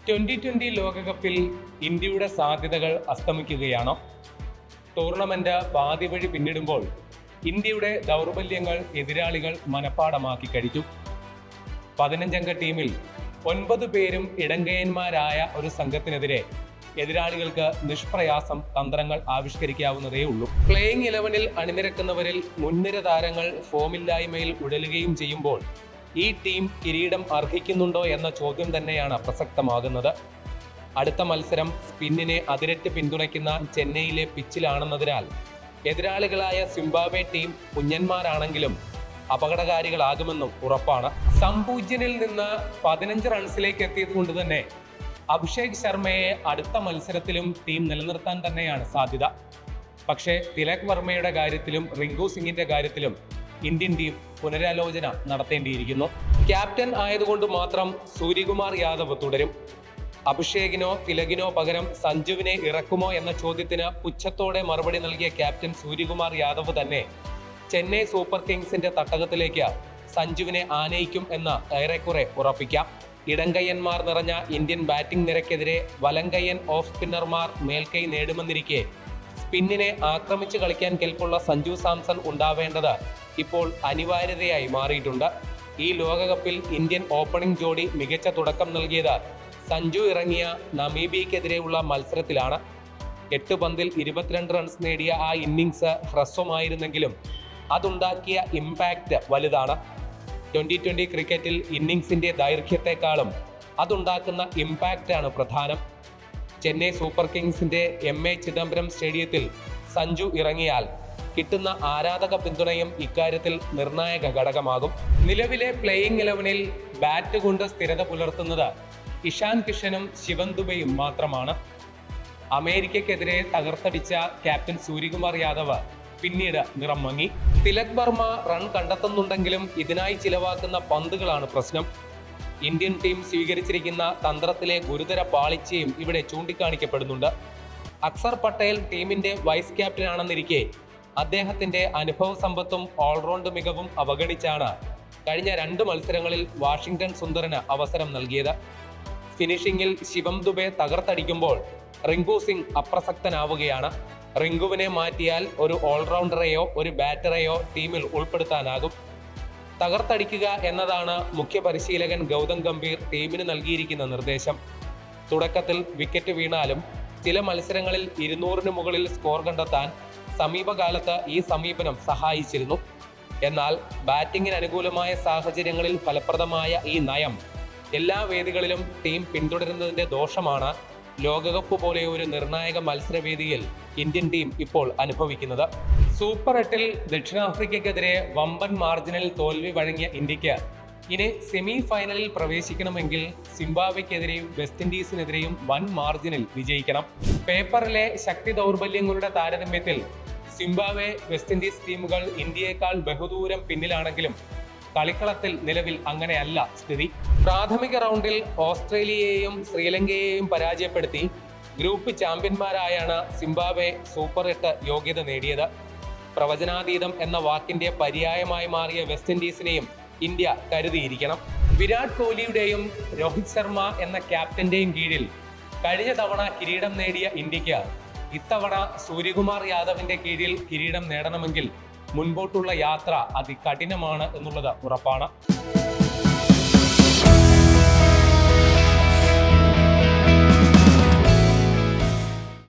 2020 ലോകകപ്പിൽ ഇന്ത്യയുടെ സാധ്യതകൾ അസ്തമിക്കുകയാണോ? ടൂർണമെന്റ് പാതി വഴി പിന്നിടുമ്പോൾ ഇന്ത്യയുടെ ദൗർബല്യങ്ങൾ എതിരാളികൾ മനഃപ്പാടമാക്കി കഴിഞ്ഞു. 15-അംഗ ടീമിൽ 9 പേരും ഇടങ്കയന്മാരായ ഒരു സംഘത്തിനെതിരെ എതിരാളികൾക്ക് നിഷ്പ്രയാസം തന്ത്രങ്ങൾ ആവിഷ്കരിക്കാവുന്നതേ ഉള്ളൂ. പ്ലേയിങ് 11-ൽ അണിനിരക്കുന്നവരിൽ മുൻനിര താരങ്ങൾ ഫോമില്ലായ്മയിൽ ഉഴലുകയും ചെയ്യുമ്പോൾ ഈ ടീം കിരീടം അർഹിക്കുന്നുണ്ടോ എന്ന ചോദ്യം തന്നെയാണ് പ്രസക്തമാകുന്നത്. അടുത്ത മത്സരം സ്പിന്നിനെ അതിരറ്റ് പിന്തുണയ്ക്കുന്ന ചെന്നൈയിലെ പിച്ചിലാണെന്നതിനാൽ എതിരാളികളായ സിംബാബ്വെ ടീം കുഞ്ഞന്മാരാണെങ്കിലും അപകടകാരികളാകുമെന്നും ഉറപ്പാണ്. സംപൂജ്യനിൽ നിന്ന് 15 റൺസിലേക്ക് എത്തിയത് കൊണ്ട് തന്നെ അഭിഷേക് ശർമ്മയെ അടുത്ത മത്സരത്തിലും ടീം നിലനിർത്താൻ തന്നെയാണ് സാധ്യത. പക്ഷേ തിലക് വർമ്മയുടെ കാര്യത്തിലും റിങ്കു സിംഗിന്റെ കാര്യത്തിലും ഇന്ത്യൻ ടീം പുനരാലോചന നടത്തേണ്ടിയിരിക്കുന്നു. ക്യാപ്റ്റൻ ആയതുകൊണ്ട് മാത്രം സൂര്യകുമാർ യാദവ് തുടരും. അഭിഷേകിനോ തിലകിനോ പകരം സഞ്ജുവിനെ ഇറക്കുമോ എന്ന ചോദ്യത്തിന് പുച്ഛത്തോടെ മറുപടി നൽകിയ ക്യാപ്റ്റൻ സൂര്യകുമാർ യാദവ് തന്നെ ചെന്നൈ സൂപ്പർ കിങ്സിന്റെ തട്ടകത്തിലേക്ക് സഞ്ജുവിനെ ആനയിക്കും എന്ന് ഏറെക്കുറെ ഉറപ്പിക്കാം. ഇടങ്കയ്യന്മാർ നിറഞ്ഞ ഇന്ത്യൻ ബാറ്റിംഗ് നിരക്കെതിരെ വലങ്കയ്യൻ ഓഫ് സ്പിന്നർമാർ മേൽക്കൈ നേടുമെന്നിരിക്കെ സ്പിന്നിനെ ആക്രമിച്ച് കളിക്കാൻ കെൽപ്പുള്ള സഞ്ജു സാംസൺ ഉണ്ടാവേണ്ടത് ഇപ്പോൾ അനിവാര്യതയായി മാറിയിട്ടുണ്ട്. ഈ ലോകകപ്പിൽ ഇന്ത്യൻ ഓപ്പണിംഗ് ജോഡി മികച്ച തുടക്കം നൽകിയത് സഞ്ജു ഇറങ്ങിയ നമീബിയക്കെതിരെയുള്ള മത്സരത്തിലാണ്. 8 പന്തിൽ 22 റൺസ് നേടിയ ആ ഇന്നിംഗ്സ് ഹ്രസ്വമായിരുന്നെങ്കിലും അതുണ്ടാക്കിയ ഇമ്പാക്റ്റ് വലുതാണ്. 2020 ക്രിക്കറ്റിൽ ഇന്നിംഗ്സിന്റെ ദൈർഘ്യത്തെക്കാളും അതുണ്ടാക്കുന്ന ഇമ്പാക്റ്റാണ് പ്രധാനം. ചെന്നൈ സൂപ്പർ കിങ്സിന്റെ MA ചിദംബരം സ്റ്റേഡിയത്തിൽ സഞ്ജു ഇറങ്ങിയാൽ കിട്ടുന്ന ആരാധക പിന്തുണയും ഇക്കാര്യത്തിൽ നിർണായക ഘടകമാകും. നിലവിലെ പ്ലേയിങ് 11-ൽ ബാറ്റ് കൊണ്ട് സ്ഥിരത പുലർത്തുന്നത് ഇഷാൻ കിഷനും ശിവൻ ദുബെയും മാത്രമാണ്. അമേരിക്കക്കെതിരെ തകർത്തടിച്ച ക്യാപ്റ്റൻ സൂര്യകുമാർ യാദവ് പിന്നീട് നിറം മങ്ങി. തിലക് വർമ്മ റൺ കണ്ടെത്തുന്നുണ്ടെങ്കിലും ഇതിനായി ചിലവാക്കുന്ന പന്തുകളാണ് പ്രശ്നം. ഇന്ത്യൻ ടീം സ്വീകരിച്ചിരിക്കുന്ന തന്ത്രത്തിലെ ഗുരുതര പാളിച്ചയും ഇവിടെ ചൂണ്ടിക്കാണിക്കപ്പെടുന്നുണ്ട്. അക്സർ പട്ടേൽ ടീമിന്റെ വൈസ് ക്യാപ്റ്റനാണെന്നിരിക്കെ അദ്ദേഹത്തിന്റെ അനുഭവ സമ്പത്തും ഓൾറൗണ്ട് മികവും അവഗണിച്ചാണ് കഴിഞ്ഞ 2 മത്സരങ്ങളിൽ വാഷിംഗ്ടൺ സുന്ദറിന് അവസരം നൽകിയത്. ഫിനിഷിംഗിൽ ശിവം ദുബെ തകർത്തടിക്കുമ്പോൾ റിങ്കു സിംഗ് അപ്രസക്തനാവുകയാണ്. റിങ്കുവിനെ മാറ്റിയാൽ ഒരു ഓൾറൗണ്ടറെയോ ഒരു ബാറ്ററെയോ ടീമിൽ ഉൾപ്പെടുത്താനാകും. തകർത്തടിക്കുക എന്നതാണ് മുഖ്യ പരിശീലകൻ ഗൗതം ഗംഭീർ ടീമിന് നൽകിയിരിക്കുന്ന നിർദ്ദേശം. തുടക്കത്തിൽ വിക്കറ്റ് വീണാലും ചില മത്സരങ്ങളിൽ 200-ന് മുകളിൽ സ്കോർ കണ്ടെത്താൻ സമീപകാലത്ത് ഈ സമീപനം സഹായിച്ചിരുന്നു. എന്നാൽ ബാറ്റിങ്ങിന് അനുകൂലമായ സാഹചര്യങ്ങളിൽ ഫലപ്രദമായ ഈ നയം എല്ലാ വേദികളിലും ടീം പിന്തുടരുന്നതിന്റെ ദോഷമാണ് ലോകകപ്പ് പോലെ ഒരു നിർണായക മത്സരവേദിയിൽ ഇന്ത്യൻ ടീം ഇപ്പോൾ അനുഭവിക്കുന്നത്. സൂപ്പർ 8-ൽ ദക്ഷിണാഫ്രിക്കയ്ക്കെതിരെ വമ്പൻ മാർജിനിൽ തോൽവി വഴങ്ങിയ ഇന്ത്യക്ക് ഇനി സെമി ഫൈനലിൽ പ്രവേശിക്കണമെങ്കിൽ സിംബാബ്വെക്കെതിരെയും വെസ്റ്റ് ഇൻഡീസിനെതിരെയും വൻ മാർജിനിൽ വിജയിക്കണം. പേപ്പറിലെ ശക്തി ദൗർബല്യങ്ങളുടെ താരതമ്യത്തിൽ സിംബാബ്വെ വെസ്റ്റ് ഇൻഡീസ് ടീമുകൾ ഇന്ത്യയേക്കാൾ ബഹുദൂരം പിന്നിലാണെങ്കിലും കളിക്കളത്തിൽ നിലവിൽ അങ്ങനെയല്ല സ്ഥിതി. പ്രാഥമിക റൗണ്ടിൽ ഓസ്ട്രേലിയയെയും ശ്രീലങ്കയെയും പരാജയപ്പെടുത്തി ഗ്രൂപ്പ് ചാമ്പ്യന്മാരായാണ് സിംബാബ്വെ സൂപ്പർ 8 യോഗ്യത നേടിയത്. പ്രവചനാതീതം എന്ന വാക്കിന്റെ പര്യായമായി മാറിയ വെസ്റ്റ് ഇൻഡീസിനെയും ഇന്ത്യ കരുതിയിരിക്കണം. വിരാട് കോഹ്ലിയുടെയും രോഹിത് ശർമ്മ എന്ന ക്യാപ്റ്റന്റെയും കീഴിൽ കഴിഞ്ഞ തവണ കിരീടം നേടിയ ഇന്ത്യക്ക് ഇത്തവണ സൂര്യകുമാർ യാദവിന്റെ കീഴിൽ കിരീടം നേടണമെങ്കിൽ മുൻപോട്ടുള്ള യാത്ര അതികഠിനമാണ് എന്നുള്ളത് ഉറപ്പാണ്.